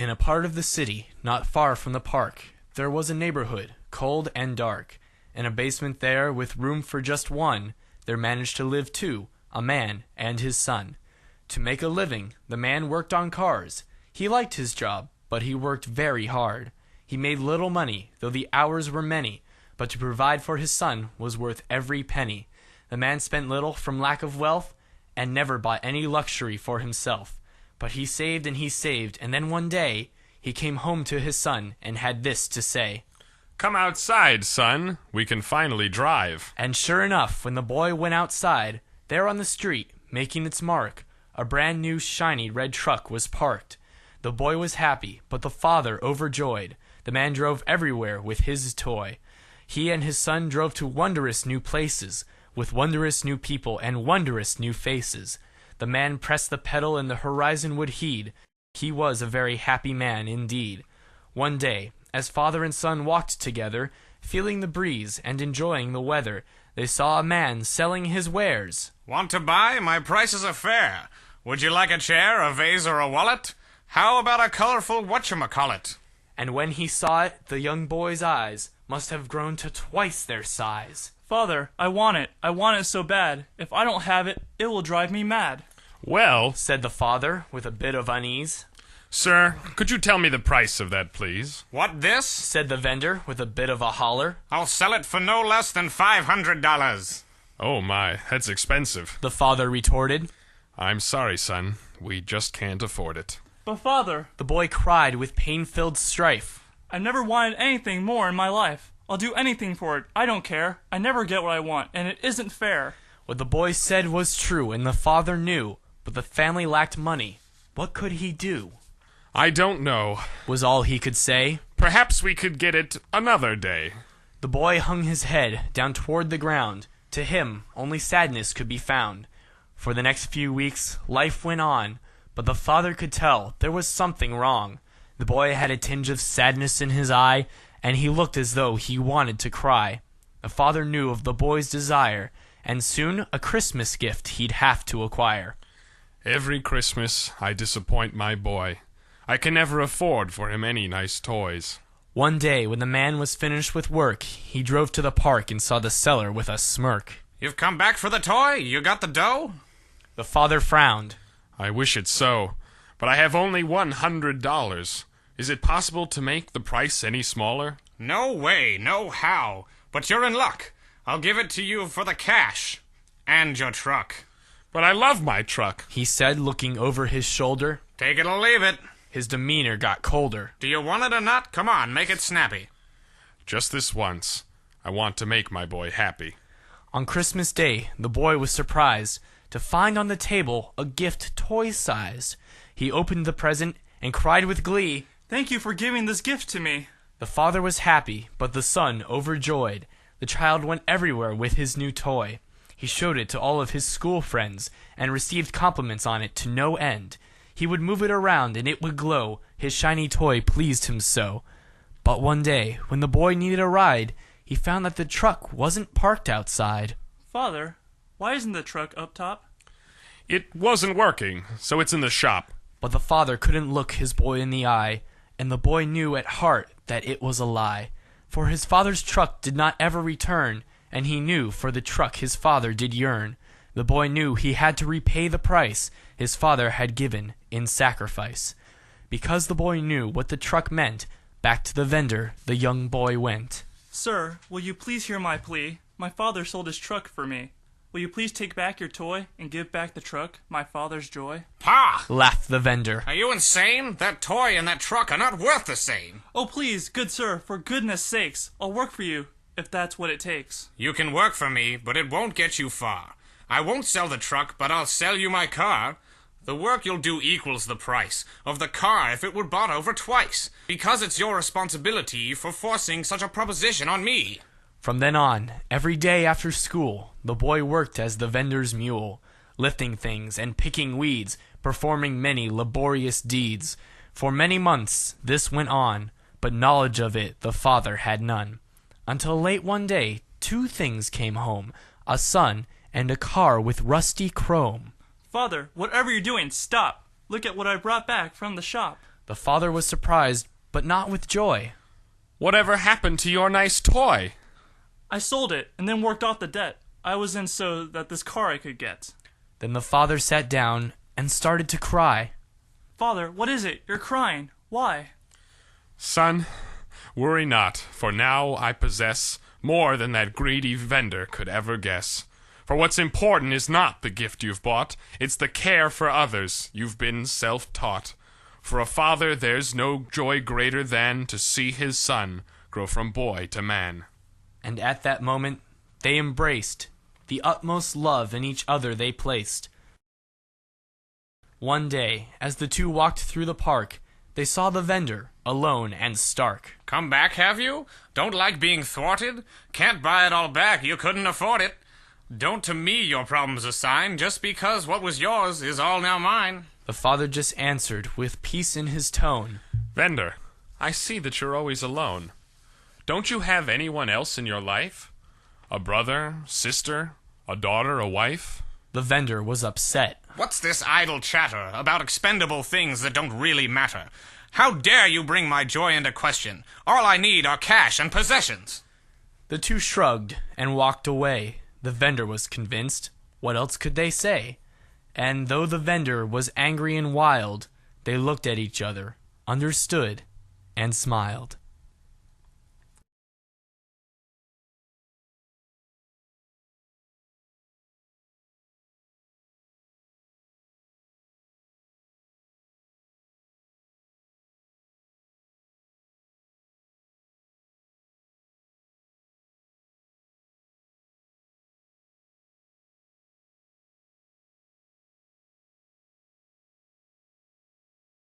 In a part of the city, not far from the park, there was a neighborhood, cold and dark. In a basement there, with room for just one, there managed to live two, a man and his son. To make a living, the man worked on cars. He liked his job, but he worked very hard. He made little money, though the hours were many, but to provide for his son was worth every penny. The man spent little from lack of wealth, and never bought any luxury for himself. But he saved, and then one day he came home to his son and had this to say. "Come outside, son. We can finally drive." And sure enough, when the boy went outside, there on the street, making its mark, a brand new shiny red truck was parked. The boy was happy, but the father overjoyed. The man drove everywhere with his toy. He and his son drove to wondrous new places, with wondrous new people and wondrous new faces. The man pressed the pedal and the horizon would heed. He was a very happy man indeed. One day, as father and son walked together, feeling the breeze and enjoying the weather, they saw a man selling his wares. "Want to buy? My prices are fair. Would you like a chair, a vase, or a wallet? How about a colorful whatchamacallit?" And when he saw it, the young boy's eyes must have grown to twice their size. "Father, I want it. I want it so bad. If I don't have it, it will drive me mad." "Well," said the father, with a bit of unease. "Sir, could you tell me the price of that, please?" "What, this?" said the vendor, with a bit of a holler. "I'll sell it for no less than $500. "Oh my, that's expensive," the father retorted. "I'm sorry, son. We just can't afford it." "But father," the boy cried with pain-filled strife, "I've never wanted anything more in my life. I'll do anything for it. I don't care. I never get what I want, and it isn't fair." What the boy said was true, and the father knew, but the family lacked money. What could he do? "I don't know," was all he could say. "Perhaps we could get it another day." The boy hung his head down toward the ground. To him, only sadness could be found. For the next few weeks, life went on, but the father could tell there was something wrong. The boy had a tinge of sadness in his eye, and he looked as though he wanted to cry. The father knew of the boy's desire, and soon a Christmas gift he'd have to acquire. "Every Christmas I disappoint my boy. I can never afford for him any nice toys." One day, when the man was finished with work, he drove to the park and saw the seller with a smirk. "You've come back for the toy? You got the dough?" The father frowned. "I wish it so, but I have only $100. Is it possible to make the price any smaller?" "No way, no how. But you're in luck. I'll give it to you for the cash. And your truck." "But I love my truck," he said, looking over his shoulder. "Take it or leave it." His demeanor got colder. "Do you want it or not? Come on, make it snappy." "Just this once. I want to make my boy happy." On Christmas Day, the boy was surprised to find on the table a gift toy-sized. He opened the present and cried with glee, "Thank you for giving this gift to me." The father was happy, but the son overjoyed. The child went everywhere with his new toy. He showed it to all of his school friends and received compliments on it to no end. He would move it around and it would glow. His shiny toy pleased him so. But one day, when the boy needed a ride, he found that the truck wasn't parked outside. "Father, why isn't the truck up top?" "It wasn't working, so it's in the shop." But the father couldn't look his boy in the eye, and the boy knew at heart that it was a lie. For his father's truck did not ever return, and he knew for the truck his father did yearn. The boy knew he had to repay the price his father had given in sacrifice. Because the boy knew what the truck meant, back to the vendor the young boy went. "Sir, will you please hear my plea? My father sold his truck for me. Will you please take back your toy and give back the truck, my father's joy?" "Pa!" laughed the vendor. "Are you insane? That toy and that truck are not worth the same." "Oh, please, good sir, for goodness sakes, I'll work for you, if that's what it takes." "You can work for me, but it won't get you far. I won't sell the truck, but I'll sell you my car. The work you'll do equals the price of the car if it were bought over twice, because it's your responsibility for forcing such a proposition on me." From then on, every day after school, the boy worked as the vendor's mule, lifting things and picking weeds, performing many laborious deeds. For many months this went on, but knowledge of it the father had none. Until late one day, two things came home, a son and a car with rusty chrome. "Father, whatever you're doing, stop. Look at what I brought back from the shop." The father was surprised, but not with joy. Whatever happened to your nice toy? I sold it and then worked off the debt I was in so that this car I could get. Then the father sat down and started to cry. Father, what is it? You're crying. Why? Son, worry not, for now I possess more than that greedy vendor could ever guess. For what's important is not the gift you've bought, it's the care for others you've been self-taught. For a father there's no joy greater than to see his son grow from boy to man. And at that moment they embraced. The utmost love in each other they placed. One day, as the two walked through the park, they saw the vendor, alone and stark. Come back, have you? Don't like being thwarted? Can't buy it all back, you couldn't afford it. Don't to me your problems assign, just because what was yours is all now mine. The father just answered, with peace in his tone. Vendor, I see that you're always alone. Don't you have anyone else in your life? A brother, sister, a daughter, a wife? The vendor was upset. What's this idle chatter about expendable things that don't really matter? How dare you bring my joy into question? All I need are cash and possessions. The two shrugged and walked away. The vendor was convinced. What else could they say? And though the vendor was angry and wild, they looked at each other, understood, and smiled.